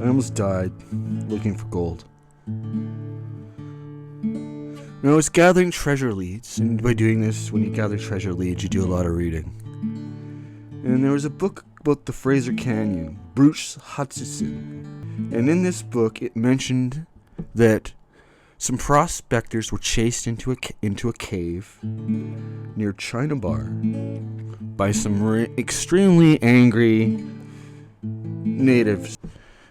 I almost died looking for gold. Now I was gathering treasure leads, and by doing this, when you gather treasure leads, you do a lot of reading. And there was a book about the Fraser Canyon, Bruce Hutchison. And in this book, it mentioned that some prospectors were chased into a cave near China Bar by some extremely angry natives.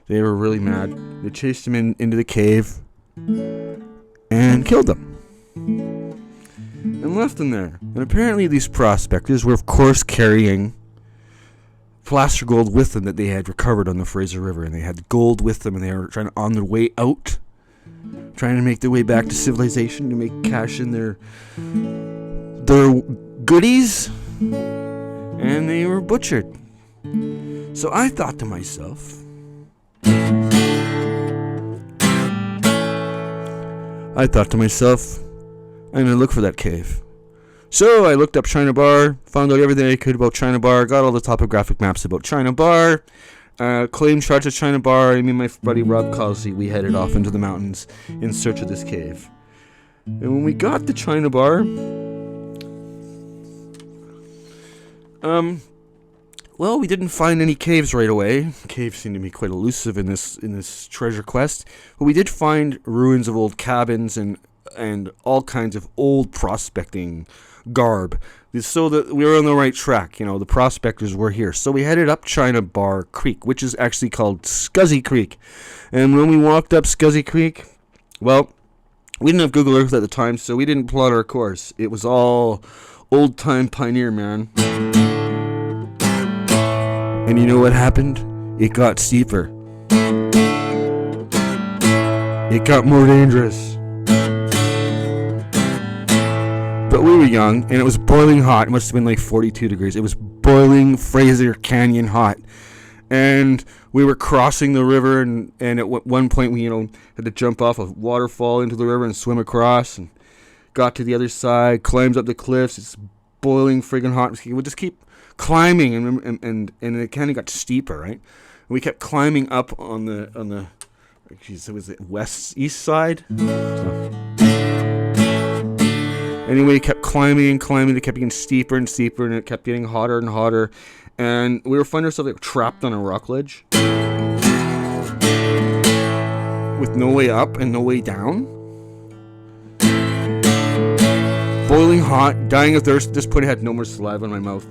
They were really mad. They chased them into the cave and killed them and left them there. And apparently these prospectors were, of course, carrying plaster gold with them that they had recovered on the Fraser River, and they had gold with them, and they were on their way out, trying to make their way back to civilization to make cash in their goodies, and they were butchered. So I thought to myself, I'm gonna look for that cave. So I looked up China Bar, found out everything I could about China Bar, got all the topographic maps about China Bar, claimed charge of China Bar, and me and my buddy Rob Causey, we headed off into the mountains in search of this cave. And when we got to China Bar, well, we didn't find any caves right away. Caves seem to be quite elusive in this treasure quest, but we did find ruins of old cabins and all kinds of old prospecting garb, so that we were on the right track. The prospectors were here. So we headed up China Bar Creek, which is actually called Scuzzy Creek. And when we walked up Scuzzy Creek, well, we didn't have Google Earth at the time, so we didn't plot our course. It was all old-time pioneer, man. And you know what happened? It got steeper. It got more dangerous. But we were young, and it was boiling hot. It must have been like 42 degrees. It was boiling Fraser Canyon hot. And we were crossing the river, and at one point we, had to jump off a waterfall into the river and swim across, and got to the other side, climbed up the cliffs. It's boiling friggin' hot. We would just keep climbing, and it kind of got steeper, right? And we kept climbing up on the it was the east side. Anyway, it kept climbing and climbing. It kept getting steeper and steeper, and it kept getting hotter and hotter. And we were finding ourselves trapped on a rock ledge with no way up and no way down. Boiling hot, dying of thirst. At this point, I had no more saliva in my mouth.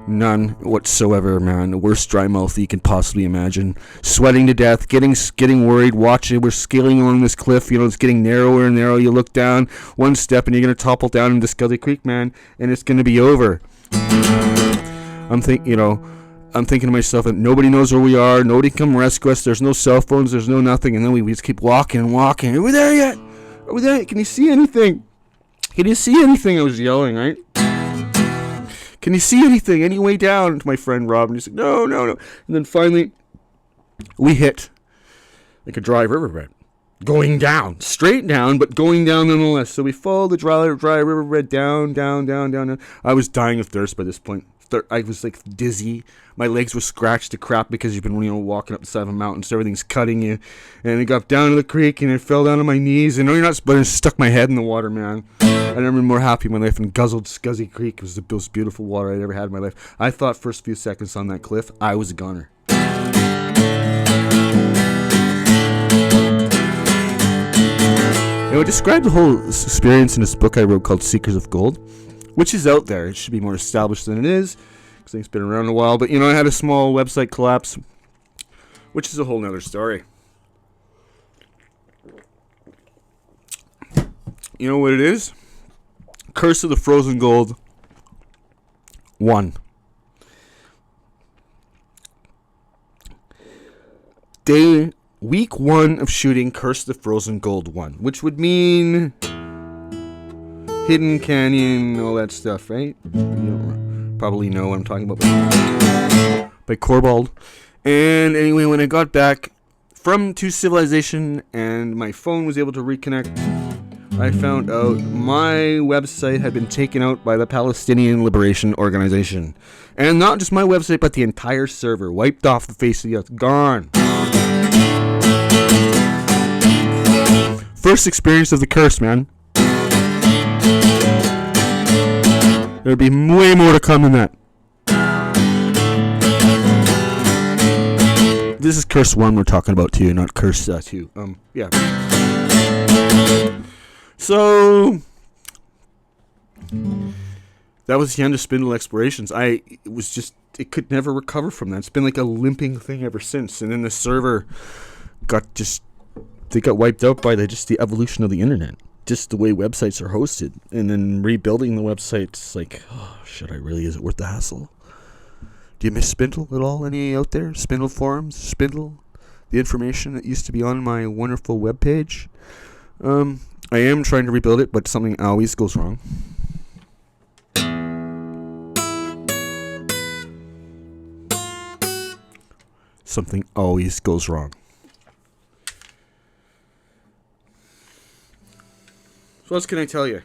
None whatsoever, man. The worst dry mouth you can possibly imagine. Sweating to death, getting worried, watching. We're scaling along this cliff, it's getting narrower and narrower. You look down one step and you're going to topple down into Scuzzy Creek, man, and it's going to be over. I'm thinking to myself that nobody knows where we are. Nobody can come rescue us. There's no cell phones. There's no nothing. And then we just keep walking and walking. Are we there yet? Are we there? Can you see anything? Can you see anything? I was yelling, right? Can you see anything? Any way down? To my friend Rob, and he's like, no. And then finally, we hit like a dry riverbed, going down, straight down, but going down nonetheless. So we follow the dry riverbed down. I was dying of thirst by this point. I was like dizzy. My legs were scratched to crap because you've been walking up the side of a mountain, so everything's cutting you. And I got down to the creek and I fell down on my knees. And no, you're not. But I stuck my head in the water, man. I never been more happy in my life and guzzled Scuzzy Creek. It was the most beautiful water I'd ever had in my life. I thought first few seconds on that cliff, I was a goner. I described the whole experience in this book I wrote called Seekers of Gold, which is out there. It should be more established than it is, because it's been around a while. But, I had a small website collapse, which is a whole nother story. You know what it is? Curse of the Frozen Gold 1. Week 1 of shooting Curse of the Frozen Gold 1, which would mean Hidden Canyon, all that stuff, right? You probably know what I'm talking about by Corbald. And anyway, when I got back to civilization and my phone was able to reconnect I found out my website had been taken out by the Palestinian Liberation Organization. And not just my website, but the entire server. Wiped off the face of the earth. Gone. First experience of the curse, man. There'll be way more to come than that. This is curse 1 we're talking about too, not curse 2. Yeah. So that was the end of Spindle Explorations. It could never recover from that. It's been like a limping thing ever since. And then the server got wiped out by the evolution of the internet. Just the way websites are hosted. And then rebuilding the websites, like, oh, is it worth the hassle? Do you miss Spindle at all? Any out there? Spindle forums? Spindle? The information that used to be on my wonderful webpage? I am trying to rebuild it, but something always goes wrong. Something always goes wrong. So what else can I tell you?